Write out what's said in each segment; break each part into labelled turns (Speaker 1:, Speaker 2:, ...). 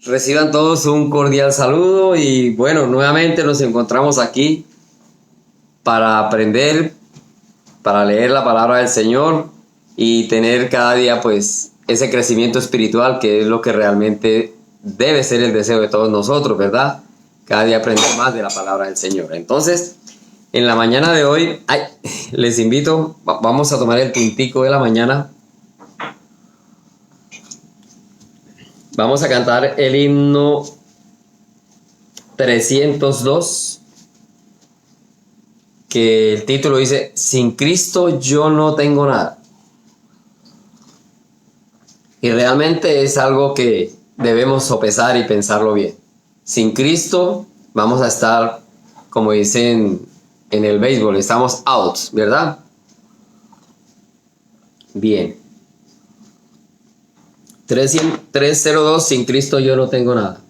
Speaker 1: Reciban todos un cordial saludo y bueno, nuevamente nos encontramos aquí para aprender, para leer la palabra del Señor y tener cada día pues ese crecimiento espiritual que es lo que realmente debe ser el deseo de todos nosotros, ¿verdad? Cada día aprender más de la palabra del Señor. Entonces, en la mañana de hoy, les invito, vamos a tomar el tintico de la mañana. Vamos a cantar el himno 302, que el título dice: Sin Cristo yo no tengo nada. Y realmente es algo que debemos sopesar y pensarlo bien. Sin Cristo vamos a estar, como dicen en el béisbol, estamos out, ¿verdad? Bien. 302, sin Cristo yo no tengo nada.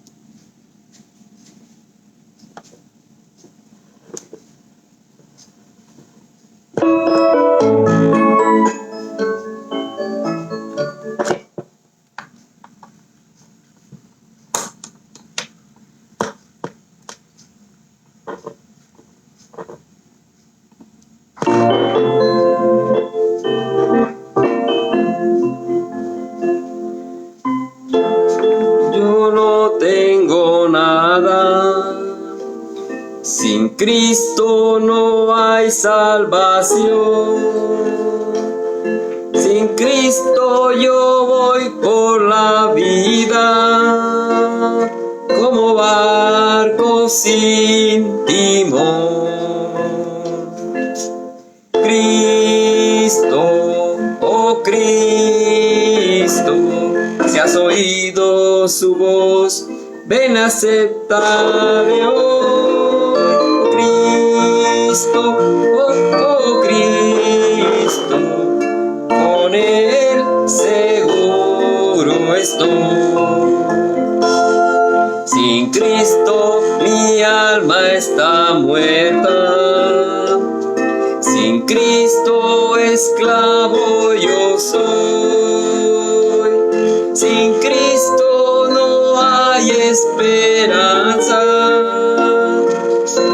Speaker 1: Sin Cristo no hay salvación. Sin Cristo yo voy por la vida como barco sin timón. Cristo, oh Cristo, si has oído su voz, ven a aceptarle hoy. Cristo, oh Cristo, con Él seguro estoy. Sin Cristo mi alma está muerta. Sin Cristo esclavo yo soy. Sin Cristo no hay esperanza.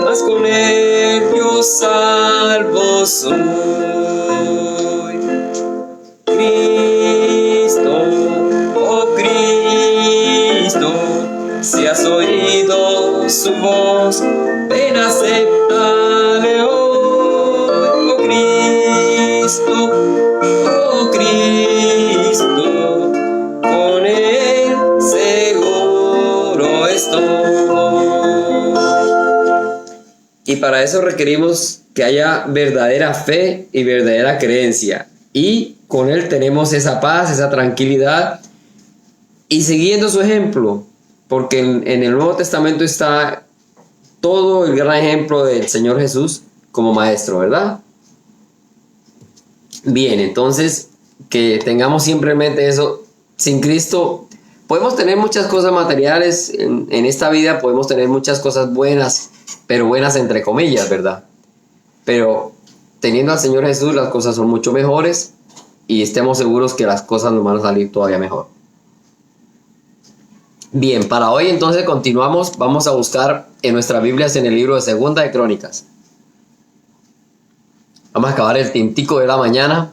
Speaker 1: Mas con Él yo salvo soy. Cristo, oh Cristo, si has oído su voz, ven a aceptarle hoy. Oh Cristo, oh Cristo, con Él seguro estoy. Y para eso requerimos que haya verdadera fe y verdadera creencia. Y con Él tenemos esa paz, esa tranquilidad. Y siguiendo su ejemplo, porque en el Nuevo Testamento está todo el gran ejemplo del Señor Jesús como maestro, ¿verdad? Bien, entonces que tengamos simplemente eso. Sin Cristo podemos tener muchas cosas materiales en esta vida, podemos tener muchas cosas buenas, pero buenas entre comillas, ¿verdad? Pero teniendo al Señor Jesús las cosas son mucho mejores y estemos seguros que las cosas nos van a salir todavía mejor. Bien, para hoy entonces continuamos, vamos a buscar en nuestras Biblias en el libro de Segunda de Crónicas. Vamos a acabar el tintico de la mañana.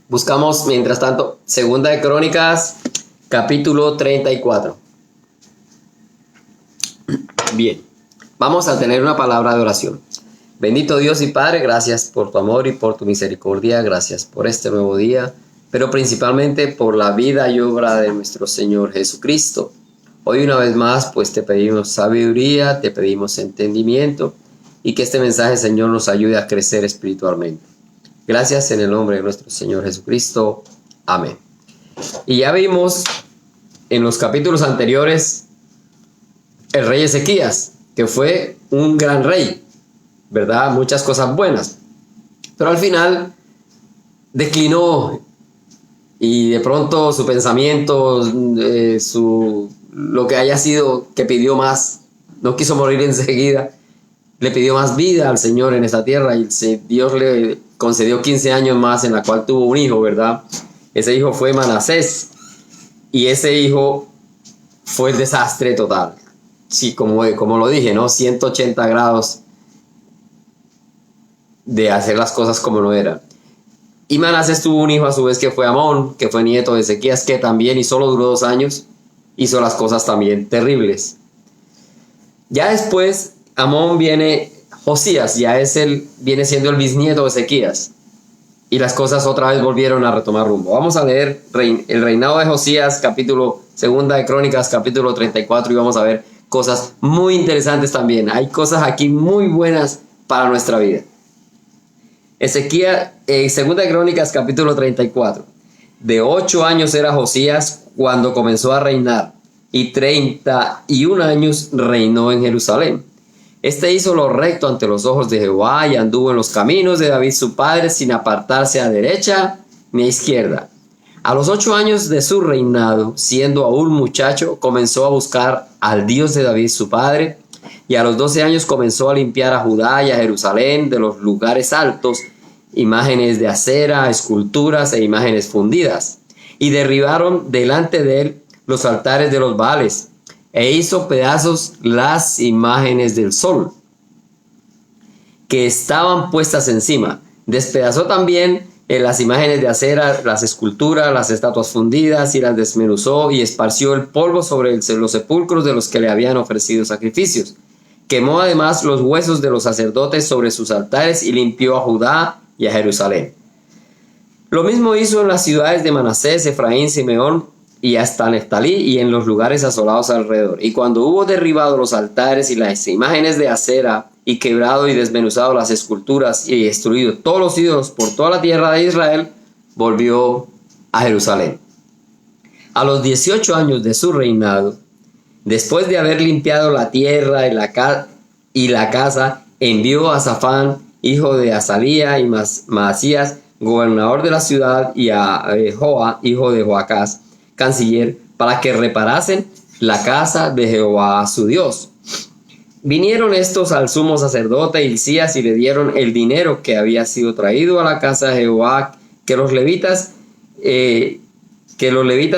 Speaker 1: Buscamos, mientras tanto, Segunda de Crónicas, capítulo 34. Bien, vamos a tener una palabra de oración. Bendito Dios y Padre, gracias por tu amor y por tu misericordia, gracias por este nuevo día, pero principalmente por la vida y obra de nuestro Señor Jesucristo. Hoy una vez más, pues te pedimos sabiduría, te pedimos entendimiento y que este mensaje, Señor, nos ayude a crecer espiritualmente. Gracias en el nombre de nuestro Señor Jesucristo. Amén. Y ya vimos en los capítulos anteriores el rey Ezequías, que fue un gran rey, ¿verdad? Muchas cosas buenas. Pero al final declinó y de pronto su pensamiento, lo que haya sido, que pidió más, no quiso morir enseguida, le pidió más vida al Señor en esta tierra y Dios le concedió 15 años más en la cual tuvo un hijo, ¿verdad? Ese hijo fue Manasés. y ese hijo fue el desastre total. Sí, como lo dije, ¿no? 180 grados de hacer las cosas como no eran. Y Manasés tuvo un hijo a su vez que fue Amón, que fue nieto de Ezequías, que también, y solo duró 2 años, hizo las cosas también terribles. Ya después, Amón viene Josías, viene siendo el bisnieto de Ezequías. Y las cosas otra vez volvieron a retomar rumbo. Vamos a leer el reinado de Josías, segunda de Crónicas, capítulo 34, y vamos a ver cosas muy interesantes también. Hay cosas aquí muy buenas para nuestra vida. Segunda de Crónicas, capítulo 34. De 8 años era Josías cuando comenzó a reinar, y 31 años reinó en Jerusalén. Este hizo lo recto ante los ojos de Jehová y anduvo en los caminos de David su padre sin apartarse a derecha ni a izquierda. A los 8 años de su reinado, siendo aún muchacho, comenzó a buscar al Dios de David su padre, y a los 12 años comenzó a limpiar a Judá y a Jerusalén de los lugares altos, imágenes de acera, esculturas e imágenes fundidas, y derribaron delante de él los altares de los Baales, e hizo pedazos las imágenes del sol que estaban puestas encima. Despedazó también las imágenes de acera, las esculturas, las estatuas fundidas, y las desmenuzó, y esparció el polvo sobre los sepulcros de los que le habían ofrecido sacrificios. Quemó además los huesos de los sacerdotes sobre sus altares, y limpió a Judá y a Jerusalén. Lo mismo hizo en las ciudades de Manasés, Efraín, Simeón y hasta Neftalí, y en los lugares asolados alrededor. Y cuando hubo derribado los altares y las imágenes de acera, y quebrado y desmenuzado las esculturas, y destruido todos los ídolos por toda la tierra de Israel, volvió a Jerusalén. A los 18 años de su reinado, después de haber limpiado la tierra y la casa, envió a Safán, hijo de Azalía, y Maasías, gobernador de la ciudad, y a Joa, hijo de Joacás, canciller, para que reparasen la casa de Jehová su Dios. Vinieron estos al sumo sacerdote Hilcías y le dieron el dinero que había sido traído a la casa de Jehová, que los levitas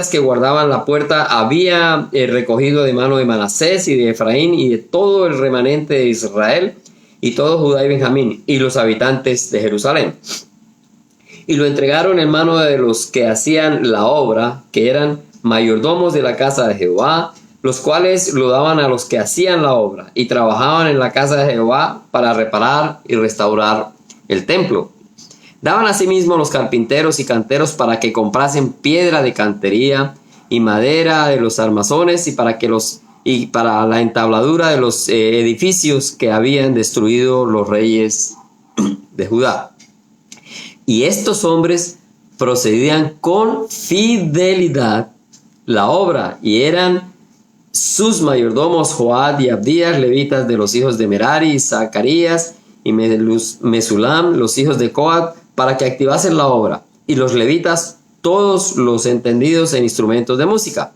Speaker 1: que guardaban la puerta había recogido de mano de Manasés y de Efraín y de todo el remanente de Israel, y todo Judá y Benjamín, y los habitantes de Jerusalén. Y lo entregaron en mano de los que hacían la obra, que eran mayordomos de la casa de Jehová, los cuales lo daban a los que hacían la obra y trabajaban en la casa de Jehová para reparar y restaurar el templo. Daban asimismo a los carpinteros y canteros para que comprasen piedra de cantería y madera de los armazones, y para la entabladura de los edificios que habían destruido los reyes de Judá. Y estos hombres procedían con fidelidad la obra, y eran sus mayordomos Joad y Abdías, levitas de los hijos de Merari, y Zacarías y Mesulam, los hijos de Coat, para que activasen la obra, y los levitas, todos los entendidos en instrumentos de música.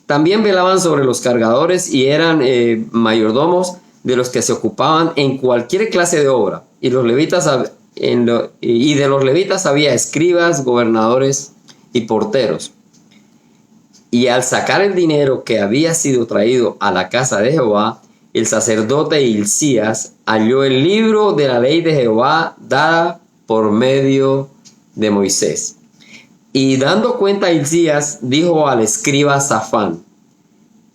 Speaker 1: También velaban sobre los cargadores, y eran mayordomos de los que se ocupaban en cualquier clase de obra, y de los levitas había escribas, gobernadores y porteros. Y al sacar el dinero que había sido traído a la casa de Jehová, el sacerdote Hilcías halló el libro de la ley de Jehová dada por medio de Moisés. Y dando cuenta a Hilcías, dijo al escriba Safán: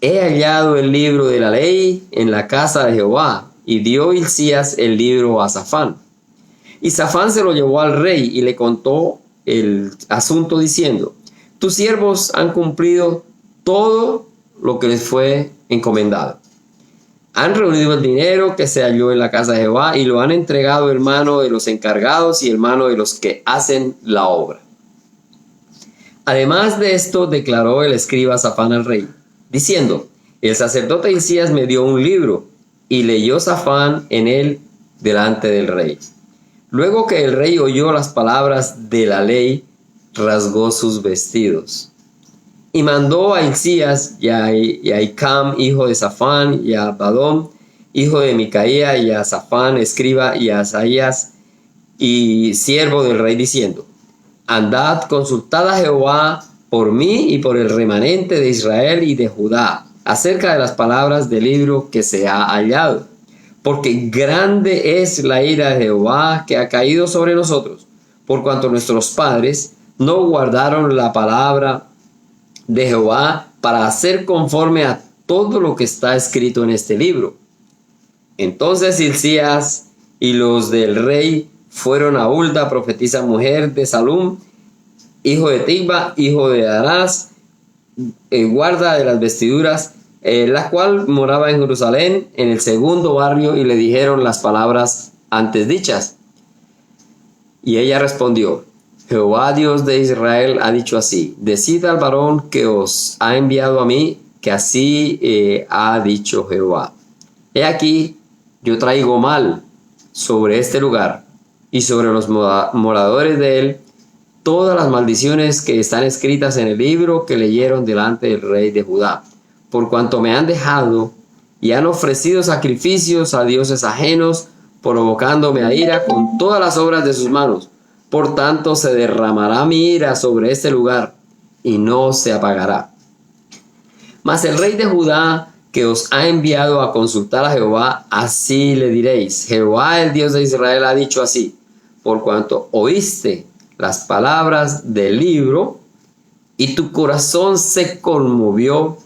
Speaker 1: he hallado el libro de la ley en la casa de Jehová. Y dio Hilcías el libro a Safán. Y Safán se lo llevó al rey y le contó el asunto diciendo: tus siervos han cumplido todo lo que les fue encomendado. Han reunido el dinero que se halló en la casa de Jehová y lo han entregado en mano de los encargados y en mano de los que hacen la obra. Además de esto, declaró el escriba Safán al rey, diciendo: el sacerdote Hilcías me dio un libro, y leyó Safán en él delante del rey. Luego que el rey oyó las palabras de la ley, rasgó sus vestidos. Y mandó a Hilcías y a Icam, hijo de Safán, y a Badón, hijo de Micaía, y a Safán, escriba, y a Asaías, y siervo del rey, diciendo: andad, consultad a Jehová por mí y por el remanente de Israel y de Judá, acerca de las palabras del libro que se ha hallado. Porque grande es la ira de Jehová que ha caído sobre nosotros, por cuanto nuestros padres no guardaron la palabra de Jehová para hacer conforme a todo lo que está escrito en este libro. Entonces Hilcías y los del rey fueron a Hulda, profetisa mujer de Salum, hijo de Tigba, hijo de Arás, guarda de las vestiduras, la cual moraba en Jerusalén, en el segundo barrio, y le dijeron las palabras antes dichas. Y ella respondió: Jehová Dios de Israel ha dicho así: decid al varón que os ha enviado a mí, que así ha dicho Jehová. He aquí, yo traigo mal sobre este lugar y sobre los moradores de él todas las maldiciones que están escritas en el libro que leyeron delante del rey de Judá, por cuanto me han dejado y han ofrecido sacrificios a dioses ajenos, provocándome a ira con todas las obras de sus manos. Por tanto se derramará mi ira sobre este lugar y no se apagará. Mas el rey de Judá, que os ha enviado a consultar a Jehová, así le diréis: Jehová, el Dios de Israel, ha dicho así: por cuanto oíste las palabras del libro y tu corazón se conmovió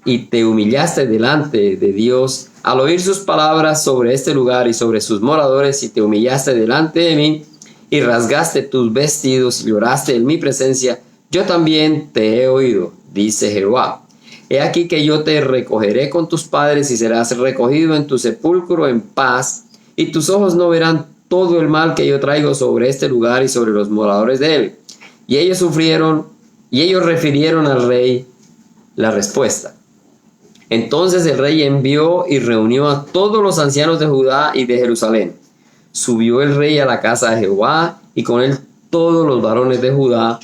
Speaker 1: y te humillaste delante de Dios al oír sus palabras sobre este lugar y sobre sus moradores, y te humillaste delante de mí y rasgaste tus vestidos y lloraste en mi presencia, yo también te he oído, dice Jehová. He aquí que yo te recogeré con tus padres y serás recogido en tu sepulcro en paz, y tus ojos no verán todo el mal que yo traigo sobre este lugar y sobre los moradores de él. Y ellos refirieron al rey la respuesta. Entonces el rey envió y reunió a todos los ancianos de Judá y de Jerusalén. Subió el rey a la casa de Jehová, y con él todos los varones de Judá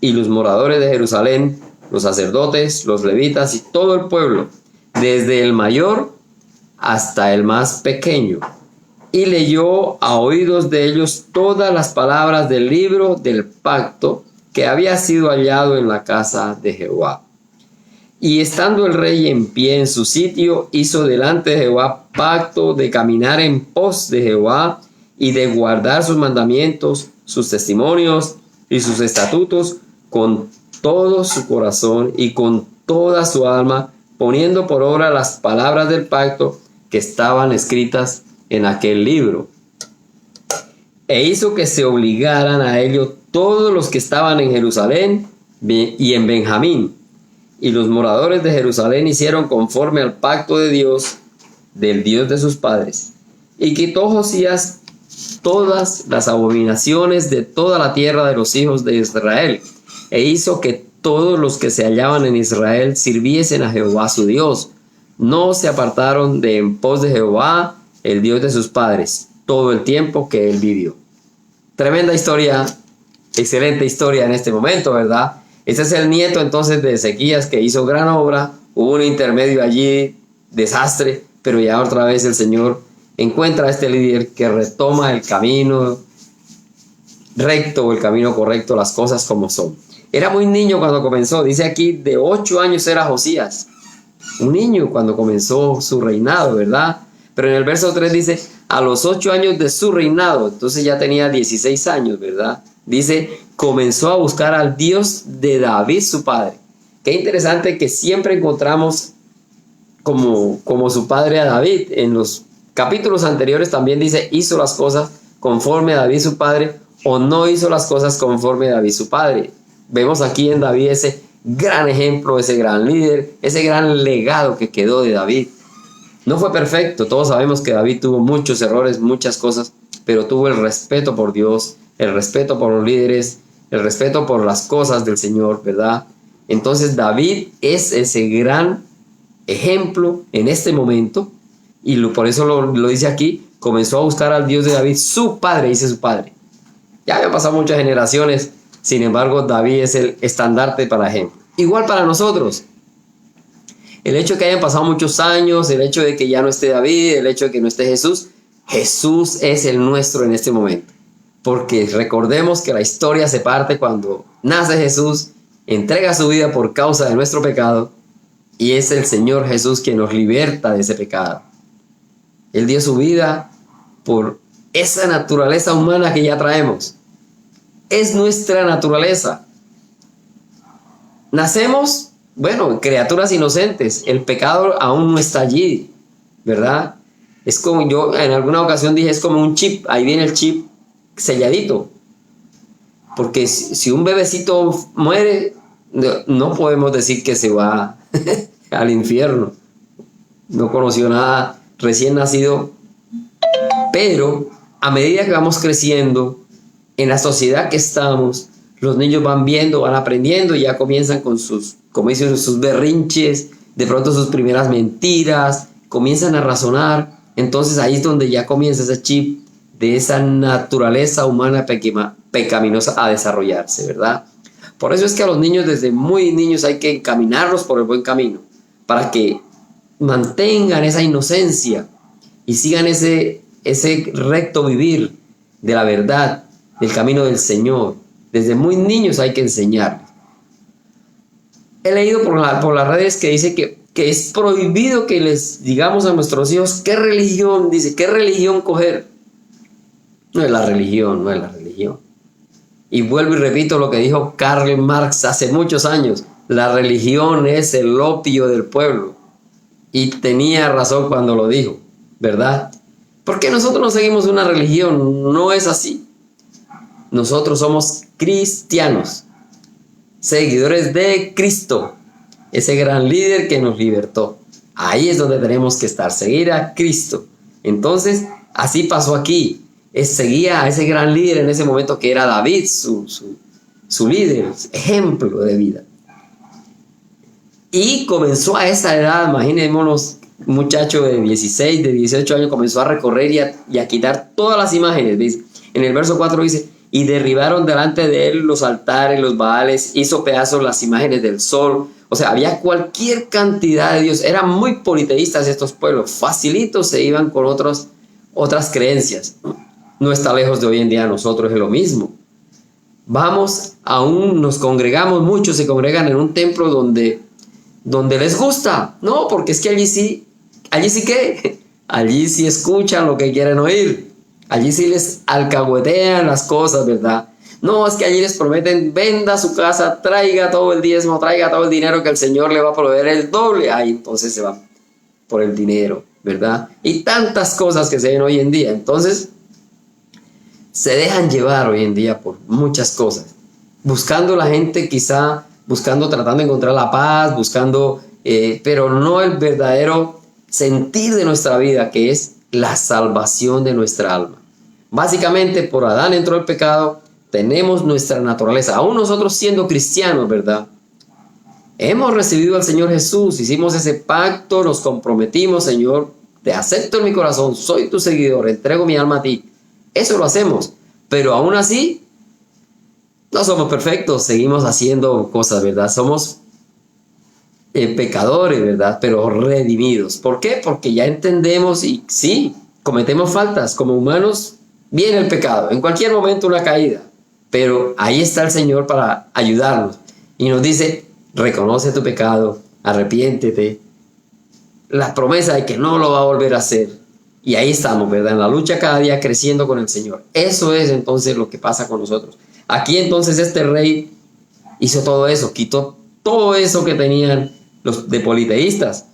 Speaker 1: y los moradores de Jerusalén, los sacerdotes, los levitas y todo el pueblo, desde el mayor hasta el más pequeño. Y leyó a oídos de ellos todas las palabras del libro del pacto que había sido hallado en la casa de Jehová. Y estando el rey en pie en su sitio, hizo delante de Jehová pacto de caminar en pos de Jehová y de guardar sus mandamientos, sus testimonios y sus estatutos con todo su corazón y con toda su alma, poniendo por obra las palabras del pacto que estaban escritas en aquel libro. E hizo que se obligaran a ello todos los que estaban en Jerusalén y en Benjamín. Y los moradores de Jerusalén hicieron conforme al pacto de Dios, del Dios de sus padres. Y quitó Josías todas las abominaciones de toda la tierra de los hijos de Israel, e hizo que todos los que se hallaban en Israel sirviesen a Jehová su Dios. No se apartaron de en pos de Jehová, el Dios de sus padres, todo el tiempo que él vivió. Tremenda historia, excelente historia en este momento, ¿verdad? Este es el nieto entonces de Ezequías, que hizo gran obra. Hubo un intermedio allí, desastre, pero ya otra vez el Señor encuentra a este líder que retoma el camino recto, el camino correcto, las cosas como son. Era muy niño cuando comenzó, dice aquí, de 8 años era Josías. Un niño cuando comenzó su reinado, ¿verdad? Pero en el verso 3 dice, a los 8 años de su reinado, entonces ya tenía 16 años, ¿verdad? Dice, comenzó a buscar al Dios de David, su padre. Qué interesante que siempre encontramos como su padre a David. En los capítulos anteriores también dice, hizo las cosas conforme a David, su padre, o no hizo las cosas conforme a David, su padre. Vemos aquí en David ese gran ejemplo, ese gran líder, ese gran legado que quedó de David. No fue perfecto, todos sabemos que David tuvo muchos errores, muchas cosas, pero tuvo el respeto por Dios, el respeto por los líderes, el respeto por las cosas del Señor, ¿verdad? Entonces David es ese gran ejemplo en este momento, y por eso lo dice aquí, comenzó a buscar al Dios de David, su padre, dice su padre. Ya habían pasado muchas generaciones, sin embargo David es el estandarte para ejemplo. Igual para nosotros. El hecho de que hayan pasado muchos años, el hecho de que ya no esté David, el hecho de que no esté Jesús, Jesús es el nuestro en este momento. Porque recordemos que la historia se parte cuando nace Jesús entrega su vida por causa de nuestro pecado y es el Señor Jesús quien nos liberta de ese pecado. Él dio su vida por esa naturaleza humana que ya traemos. Es nuestra naturaleza. Nacemos, bueno, criaturas inocentes. El pecado aún no está allí, ¿verdad? Es como yo en alguna ocasión dije, es como un chip. Ahí viene el chip selladito. Porque si un bebecito muere, no podemos decir que se va al infierno. No conoció nada, recién nacido. Pero a medida que vamos creciendo, en la sociedad que estamos, los niños van viendo, van aprendiendo y ya comienzan con sus, como dicen, sus berrinches, de pronto sus primeras mentiras, comienzan a razonar. Entonces ahí es donde ya comienza ese chip de esa naturaleza humana pecaminosa a desarrollarse, ¿verdad? Por eso es que a los niños desde muy niños hay que encaminarlos por el buen camino, para que mantengan esa inocencia y sigan ese recto vivir de la verdad, del camino del Señor. Desde muy niños hay que enseñarles. He leído por las redes que dice que es prohibido que les digamos a nuestros hijos qué religión, dice, qué religión coger. No es la religión, no es la religión. Y vuelvo y repito lo que dijo Karl Marx hace muchos años. La religión es el opio del pueblo. Y tenía razón cuando lo dijo, ¿verdad? Porque nosotros no seguimos una religión, no es así. Nosotros somos cristianos, seguidores de Cristo, ese gran líder que nos libertó. Ahí es donde tenemos que estar, seguir a Cristo. Entonces, así pasó aquí. Seguía a ese gran líder en ese momento que era David, su líder, ejemplo de vida. Y comenzó a esa edad, imaginémonos, un muchacho de 16, de 18 años, comenzó a recorrer y a quitar todas las imágenes. ¿Ves? En el verso 4 dice, y derribaron delante de él los altares, los baales, hizo pedazos las imágenes del sol. O sea, había cualquier cantidad de dios. Eran muy politeístas estos pueblos. Facilitos se iban con otras creencias. No está lejos de hoy en día, nosotros es lo mismo. Vamos, aún nos congregamos, muchos se congregan en un templo donde les gusta. No, porque es que allí sí ¿qué? Allí sí escuchan lo que quieren oír. Allí sí les alcahuetean las cosas, ¿verdad? No, es que allí les prometen, venda su casa, traiga todo el diezmo, traiga todo el dinero que el Señor le va a proveer el doble. Ahí entonces se va por el dinero, ¿verdad? Y tantas cosas que se ven hoy en día. Entonces, se dejan llevar hoy en día por muchas cosas. Buscando la gente quizá, tratando de encontrar la paz, pero no el verdadero sentir de nuestra vida, que es la salvación de nuestra alma. Básicamente, por Adán entró el pecado, tenemos nuestra naturaleza, aún nosotros siendo cristianos, ¿verdad? Hemos recibido al Señor Jesús, hicimos ese pacto, nos comprometimos, Señor, te acepto en mi corazón, soy tu seguidor, entrego mi alma a ti. Eso lo hacemos, pero aún así no somos perfectos, seguimos haciendo cosas, ¿verdad? Somos pecadores, ¿verdad? Pero redimidos. ¿Por qué? Porque ya entendemos y sí, cometemos faltas. Como humanos viene el pecado, en cualquier momento una caída, pero ahí está el Señor para ayudarnos y nos dice, reconoce tu pecado, arrepiéntete, la promesa de que no lo va a volver a hacer. Y ahí estamos, ¿verdad? En la lucha cada día creciendo con el Señor. Eso es entonces lo que pasa con nosotros. Aquí entonces este rey hizo todo eso, quitó todo eso que tenían los de politeístas.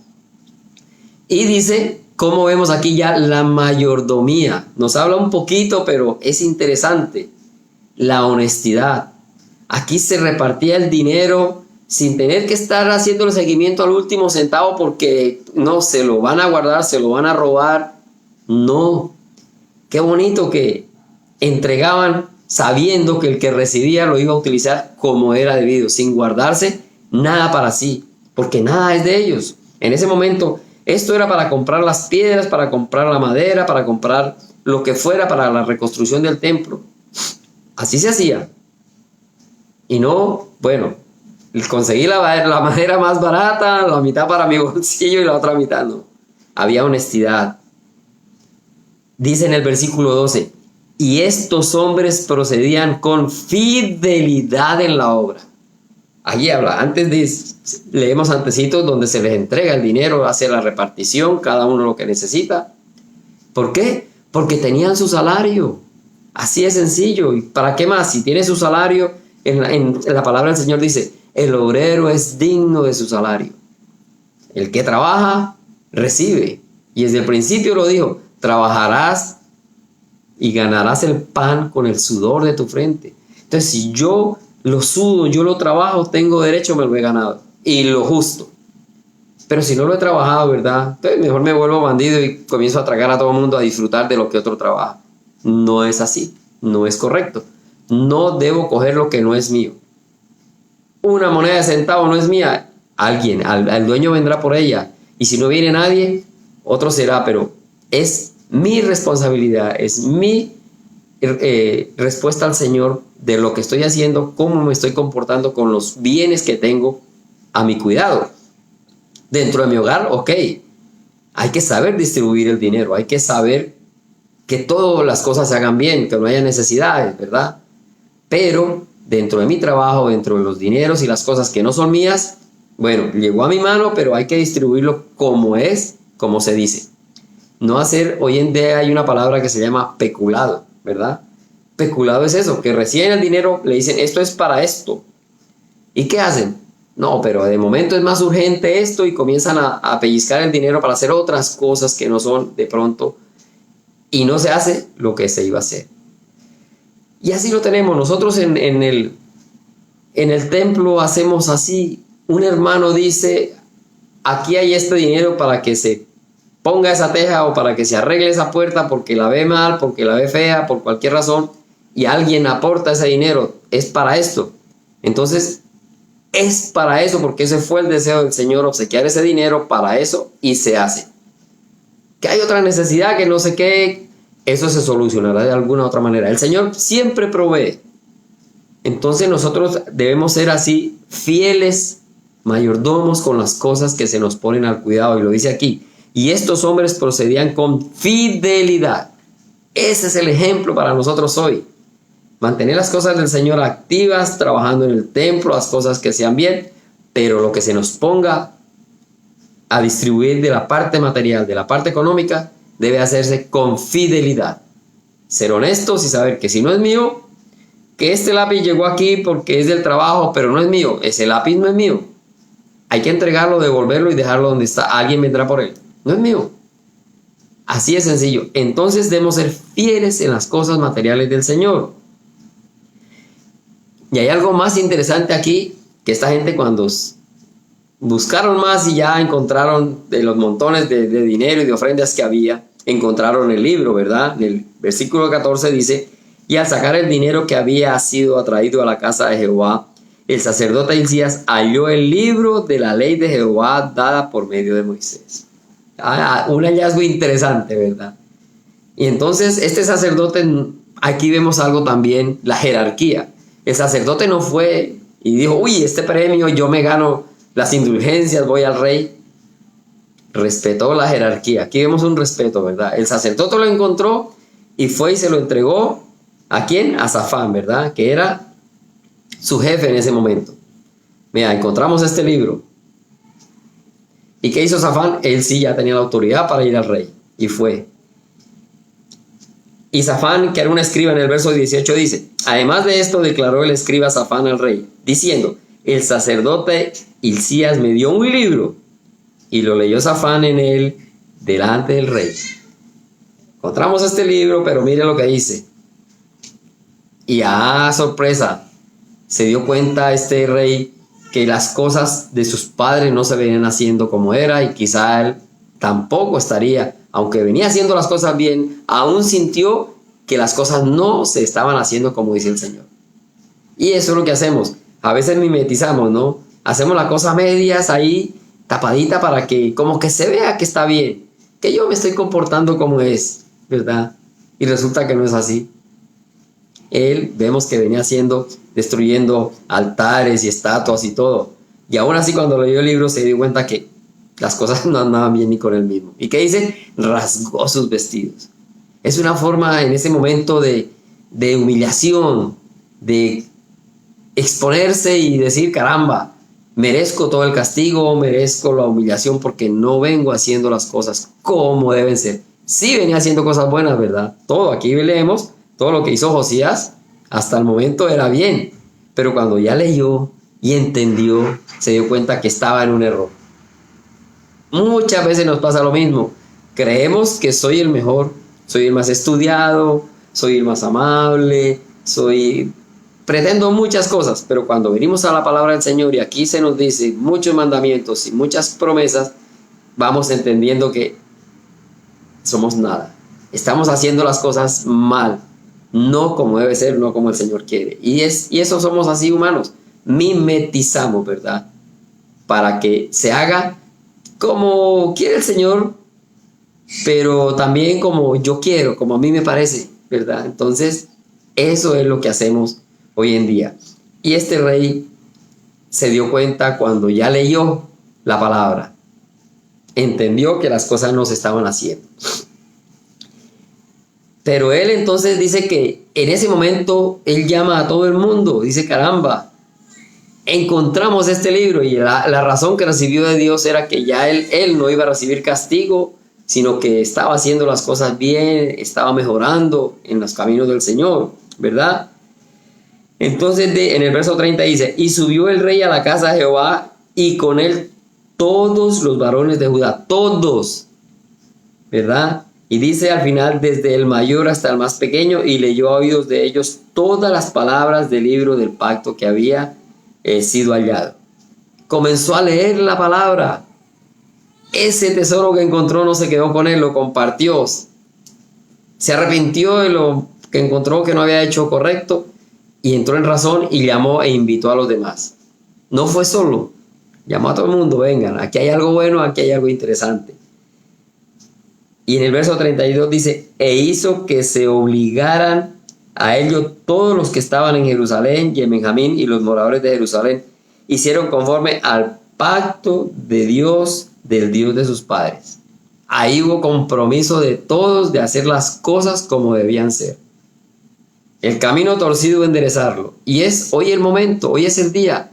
Speaker 1: Y dice, como vemos aquí ya la mayordomía. Nos habla un poquito, pero es interesante. La honestidad. Aquí se repartía el dinero sin tener que estar haciendo el seguimiento al último centavo porque no, se lo van a guardar, se lo van a robar. No, qué bonito que entregaban sabiendo que el que recibía lo iba a utilizar como era debido, sin guardarse nada para sí, porque nada es de ellos. En ese momento, esto era para comprar las piedras, para comprar la madera, para comprar lo que fuera para la reconstrucción del templo. Así se hacía. Y no, bueno, conseguí la madera más barata, la mitad para mi bolsillo y la otra mitad no. Había honestidad. Dice en el versículo 12, y estos hombres procedían con fidelidad en la obra. Allí habla, leemos antecitos donde se les entrega el dinero, hace la repartición, cada uno lo que necesita. ¿Por qué? Porque tenían su salario. Así es sencillo. ¿Y para qué más? Si tiene su salario, en la palabra del Señor dice, el obrero es digno de su salario. El que trabaja, recibe. Y desde el principio lo dijo, trabajarás y ganarás el pan con el sudor de tu frente. Entonces, si yo lo sudo, yo lo trabajo, tengo derecho, me lo he ganado. Y lo justo. Pero si no lo he trabajado, ¿verdad? Entonces mejor me vuelvo bandido y comienzo a tragar a todo el mundo a disfrutar de lo que otro trabaja. No es así, no es correcto. No debo coger lo que no es mío. Una moneda de centavo no es mía. Alguien, al dueño vendrá por ella. Y si no viene nadie, otro será. Pero es mi responsabilidad, es mi respuesta al Señor de lo que estoy haciendo, cómo me estoy comportando con los bienes que tengo a mi cuidado. Dentro de mi hogar, ok, hay que saber distribuir el dinero, hay que saber que todas las cosas se hagan bien, que no haya necesidades, ¿verdad? Pero dentro de mi trabajo, dentro de los dineros y las cosas que no son mías, bueno, llegó a mi mano, pero hay que distribuirlo como es, como se dice. No hacer, hoy en día hay una palabra que se llama peculado, ¿verdad? Peculado es eso, que reciben el dinero, le dicen, esto es para esto. ¿Y qué hacen? No, pero de momento es más urgente esto y comienzan a pellizcar el dinero para hacer otras cosas que no son de pronto y no se hace lo que se iba a hacer. Y así lo tenemos. Nosotros en el templo hacemos así. Un hermano dice, aquí hay este dinero para que se ponga esa teja o para que se arregle esa puerta porque la ve mal, porque la ve fea, por cualquier razón, y alguien aporta ese dinero. Es para esto. Entonces, es para eso, porque ese fue el deseo del Señor, obsequiar ese dinero para eso, y se hace. Que hay otra necesidad, que no sé qué, eso se solucionará de alguna otra manera. El Señor siempre provee. Entonces nosotros debemos ser así, fieles mayordomos con las cosas que se nos ponen al cuidado. Y lo dice aquí, y estos hombres procedían con fidelidad. Ese es el ejemplo para nosotros hoy. Mantener las cosas del Señor activas, trabajando en el templo, las cosas que sean bien, pero lo que se nos ponga a distribuir de la parte material, de la parte económica, debe hacerse con fidelidad. Ser honestos y saber que si no es mío, que este lápiz llegó aquí porque es del trabajo, pero no es mío, ese lápiz no es mío. Hay que entregarlo, devolverlo y dejarlo donde está. Alguien vendrá por él. No es mío. Así es sencillo. Entonces debemos ser fieles en las cosas materiales del Señor. Y hay algo más interesante aquí, que esta gente cuando buscaron más y ya encontraron de los montones de dinero y de ofrendas que había, encontraron el libro, ¿verdad? En el versículo 14 dice, y al sacar el dinero que había sido atraído a la casa de Jehová, el sacerdote Hilcías halló el libro de la ley de Jehová dada por medio de Moisés. Un hallazgo interesante, ¿verdad? Y entonces este sacerdote, aquí vemos algo también, la jerarquía. El sacerdote no fue y dijo, uy, este premio yo me gano las indulgencias, voy al rey. Respetó la jerarquía. Aquí vemos un respeto, ¿verdad? El sacerdote lo encontró y fue y se lo entregó. ¿A quién? A Safán, ¿verdad? Que era su jefe en ese momento. Mira, encontramos este libro. ¿Y qué hizo Safán? Él sí ya tenía la autoridad para ir al rey. Y fue. Y Safán, que era un escriba, en el verso 18 dice, además de esto declaró el escriba Safán al rey, diciendo, el sacerdote Hilcías me dio un libro, y lo leyó Safán en él delante del rey. Encontramos este libro, pero mire lo que dice. Y sorpresa, se dio cuenta este rey que las cosas de sus padres no se venían haciendo como era, y quizá él tampoco estaría, aunque venía haciendo las cosas bien, aún sintió que las cosas no se estaban haciendo como dice el Señor. Y eso es lo que hacemos. A veces mimetizamos, ¿no? Hacemos las cosas medias ahí, tapadita para que como que se vea que está bien, que yo me estoy comportando como es, ¿verdad? Y resulta que no es así. Él, vemos que venía destruyendo altares y estatuas y todo. Y aún así cuando leyó el libro se dio cuenta que las cosas no andaban bien ni con él mismo. ¿Y qué dice? Rasgó sus vestidos. Es una forma en ese momento de humillación, de exponerse y decir, caramba, merezco todo el castigo, merezco la humillación porque no vengo haciendo las cosas como deben ser. Sí venía haciendo cosas buenas, ¿verdad? Todo, aquí leemos, todo lo que hizo Josías hasta el momento era bien, pero cuando ya leyó y entendió, se dio cuenta que estaba en un error. Muchas veces nos pasa lo mismo. Creemos que soy el mejor, soy el más estudiado, soy el más amable, pretendo muchas cosas, pero cuando venimos a la palabra del Señor y aquí se nos dice muchos mandamientos y muchas promesas, vamos entendiendo que somos nada. Estamos haciendo las cosas mal, no como debe ser, no como el Señor quiere. Y eso somos así humanos. Mimetizamos, ¿verdad? Para que se haga como quiere el Señor, pero también como yo quiero, como a mí me parece, ¿verdad? Entonces, eso es lo que hacemos hoy en día. Y este rey se dio cuenta cuando ya leyó la palabra, entendió que las cosas no se estaban haciendo. Pero él entonces dice que en ese momento él llama a todo el mundo, dice, caramba, encontramos este libro, y la razón que recibió de Dios era que ya él no iba a recibir castigo, sino que estaba haciendo las cosas bien, estaba mejorando en los caminos del Señor, ¿verdad? Entonces en el verso 30 dice, y subió el rey a la casa de Jehová, y con él todos los varones de Judá, todos, ¿verdad? Y dice al final, desde el mayor hasta el más pequeño, y leyó a oídos de ellos todas las palabras del libro del pacto que había sido hallado. Comenzó a leer la palabra. Ese tesoro que encontró no se quedó con él, lo compartió. Se arrepintió de lo que encontró que no había hecho correcto y entró en razón y llamó e invitó a los demás. No fue solo, llamó a todo el mundo, vengan, aquí hay algo bueno, aquí hay algo interesante. Y en el verso 32 dice, e hizo que se obligaran a ello todos los que estaban en Jerusalén y en Benjamín, y los moradores de Jerusalén hicieron conforme al pacto de Dios, del Dios de sus padres. Ahí hubo compromiso de todos de hacer las cosas como debían ser. El camino torcido, enderezarlo. Y es hoy el momento, hoy es el día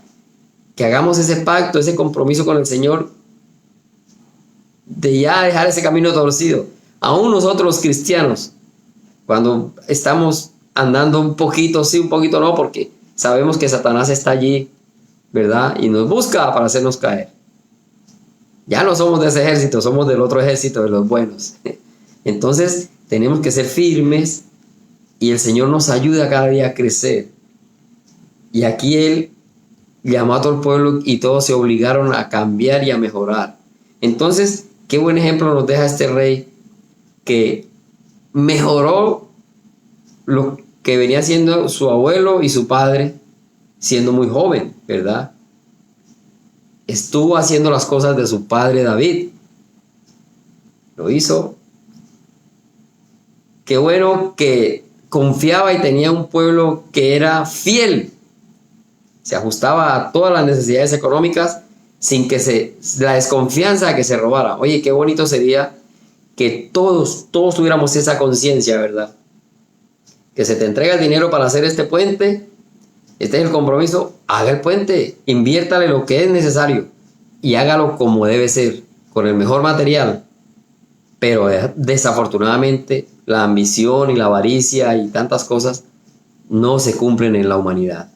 Speaker 1: que hagamos ese pacto, ese compromiso con el Señor, de ya dejar ese camino torcido. Aún nosotros los cristianos, cuando estamos andando un poquito sí, un poquito no, porque sabemos que Satanás está allí, ¿verdad? Y nos busca para hacernos caer. Ya no somos de ese ejército, somos del otro ejército, de los buenos. Entonces tenemos que ser firmes y el Señor nos ayuda cada día a crecer. Y aquí Él llamó a todo el pueblo y todos se obligaron a cambiar y a mejorar. Entonces, qué buen ejemplo nos deja este rey que mejoró lo que venía haciendo su abuelo y su padre siendo muy joven, ¿verdad? Estuvo haciendo las cosas de su padre David. Lo hizo. Qué bueno que confiaba y tenía un pueblo que era fiel. Se ajustaba a todas las necesidades económicas sin que la desconfianza de que se robara. Oye, qué bonito sería que todos tuviéramos esa conciencia, ¿verdad? Que se te entrega el dinero para hacer este puente, este es el compromiso, haga el puente, inviértale lo que es necesario y hágalo como debe ser, con el mejor material. Pero desafortunadamente la ambición y la avaricia y tantas cosas no se cumplen en la humanidad.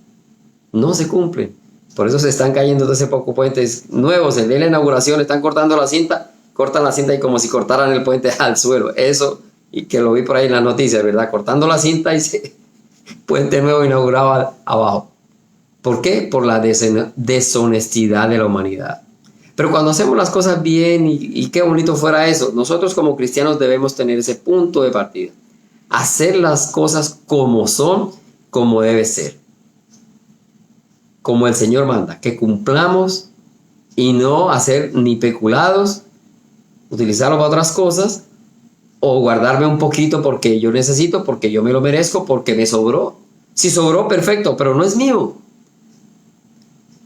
Speaker 1: No se cumplen. Por eso se están cayendo de ese poco puentes nuevos. El día de la inauguración están cortando la cinta, cortan la cinta y como si cortaran el puente al suelo. Eso, y que lo vi por ahí en las noticias, ¿verdad? Cortando la cinta y puente nuevo inaugurado abajo. ¿Por qué? Por la deshonestidad de la humanidad. Pero cuando hacemos las cosas bien, y qué bonito fuera eso, nosotros como cristianos debemos tener ese punto de partida. Hacer las cosas como son, como debe ser. Como el Señor manda, que cumplamos y no hacer ni peculados, utilizarlo para otras cosas, o guardarme un poquito porque yo necesito, porque yo me lo merezco, porque me sobró. Si sobró, perfecto, pero no es mío.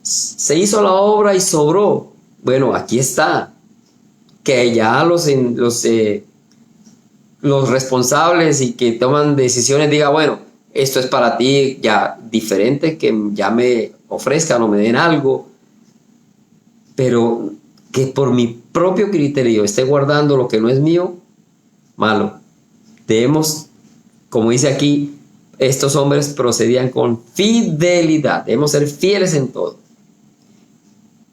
Speaker 1: Se hizo la obra y sobró. Bueno, aquí está. Que ya los responsables y que toman decisiones digan, bueno, esto es para ti ya diferente, que ya me ofrezcan o me den algo, pero que por mi propio criterio esté guardando lo que no es mío, malo. Debemos, como dice aquí, estos hombres procedían con fidelidad. Debemos ser fieles en todo.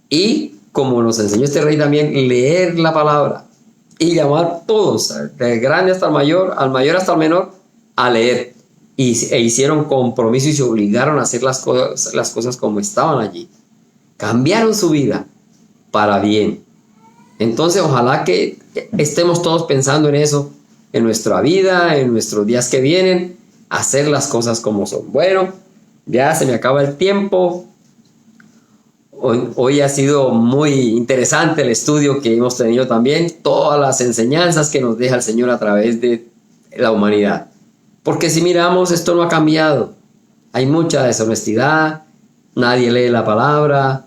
Speaker 1: Y como nos enseñó este rey también, leer la palabra y llamar a todos, del grande hasta el mayor, al mayor hasta el menor, a leer. E hicieron compromiso y se obligaron a hacer las cosas como estaban allí. Cambiaron su vida para bien. Entonces, ojalá que estemos todos pensando en eso, en nuestra vida, en nuestros días que vienen, hacer las cosas como son. Bueno, ya se me acaba el tiempo. Hoy ha sido muy interesante el estudio que hemos tenido también, todas las enseñanzas que nos deja el Señor a través de la humanidad. Porque si miramos, esto no ha cambiado. Hay mucha deshonestidad, nadie lee la palabra,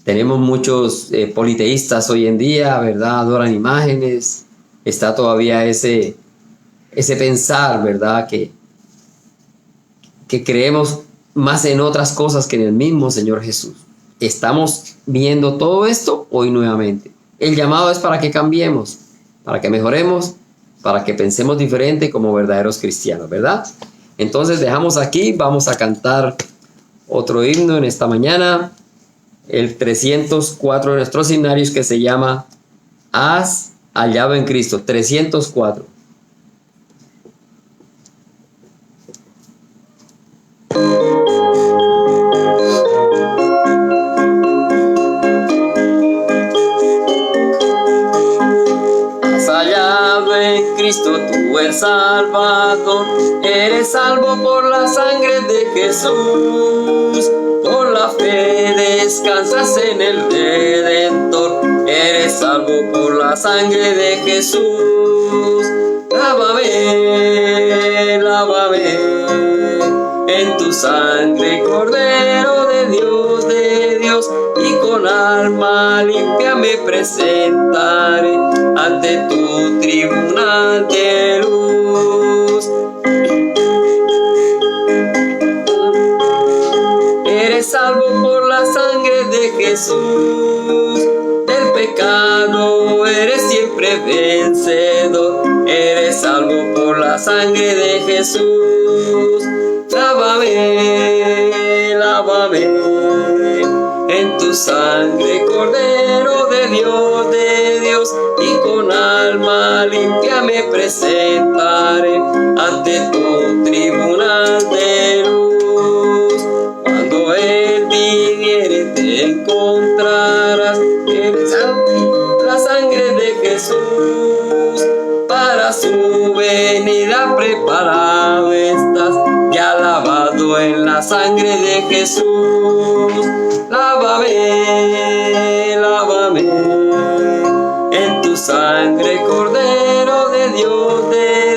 Speaker 1: tenemos muchos politeístas hoy en día, ¿verdad? Adoran imágenes, está todavía ese pensar, ¿verdad? Que creemos más en otras cosas que en el mismo Señor Jesús. Estamos viendo todo esto hoy nuevamente. El llamado es para que cambiemos, para que mejoremos, para que pensemos diferente como verdaderos cristianos, ¿verdad? Entonces dejamos aquí, vamos a cantar otro himno en esta mañana, el 304 de nuestros himnarios, que se llama Has hallado en Cristo, 304.
Speaker 2: Cristo, tú el Salvador, eres salvo por la sangre de Jesús, por la fe descansas en el Redentor, eres salvo por la sangre de Jesús. Lávame, lávame, en tu sangre, Cordero de Dios, y con alma limpia me presentaré ante tu tribunal de luz. Eres salvo por la sangre de Jesús, del pecado eres siempre vencedor, eres salvo por la sangre de Jesús. Lávame, lávame, en tu sangre, Cordero de Dios, y con alma limpia me presentaré ante tu tribunal de luz. Cuando Él viniere te encontrarás, eres la sangre de Jesús, para su venida preparado estás, ya lavado en la sangre de Jesús. Lávame, lávame, en tu sangre, Cordero de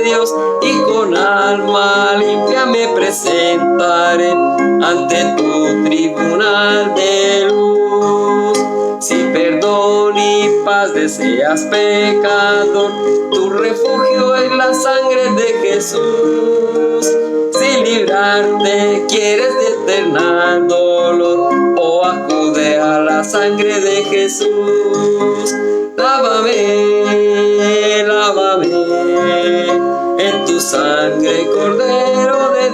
Speaker 2: Dios, y con alma limpia me presentaré ante tu tribunal de luz. Si perdón y paz deseas, pecador, tu refugio es la sangre de Jesús. Si librarte quieres de eterno dolor, o acude a la sangre de Jesús. Lávame, lávame, en tu sangre, Cordero de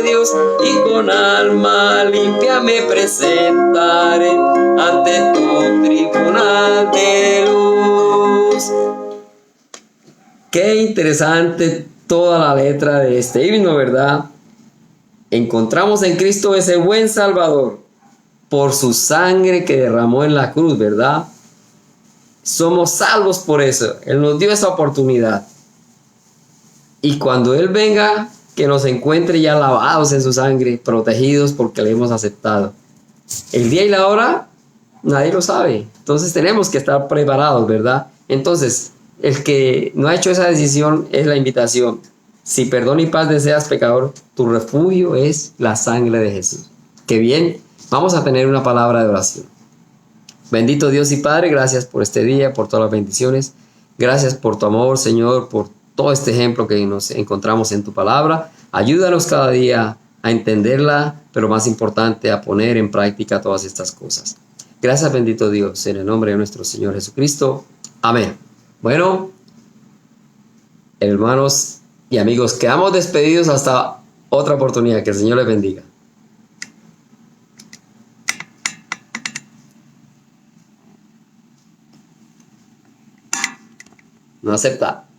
Speaker 2: Dios, y con alma limpia me presentaré ante tu tribunal de luz.
Speaker 1: Qué interesante toda la letra de este himno, ¿verdad? Encontramos en Cristo ese buen Salvador por su sangre que derramó en la cruz, ¿verdad? Somos salvos por eso. Él nos dio esa oportunidad. Y cuando Él venga, que nos encuentre ya lavados en su sangre, protegidos porque le hemos aceptado. El día y la hora, nadie lo sabe. Entonces tenemos que estar preparados, ¿verdad? Entonces, el que no ha hecho esa decisión es la invitación. Si perdón y paz deseas, pecador, tu refugio es la sangre de Jesús. Qué bien, vamos a tener una palabra de oración. Bendito Dios y Padre, gracias por este día, por todas las bendiciones. Gracias por tu amor, Señor, por todo este ejemplo que nos encontramos en tu palabra. Ayúdanos cada día a entenderla, pero más importante, a poner en práctica todas estas cosas. Gracias, bendito Dios, en el nombre de nuestro Señor Jesucristo. Amén. Bueno, hermanos y amigos, quedamos despedidos hasta otra oportunidad. Que el Señor les bendiga. No acepta.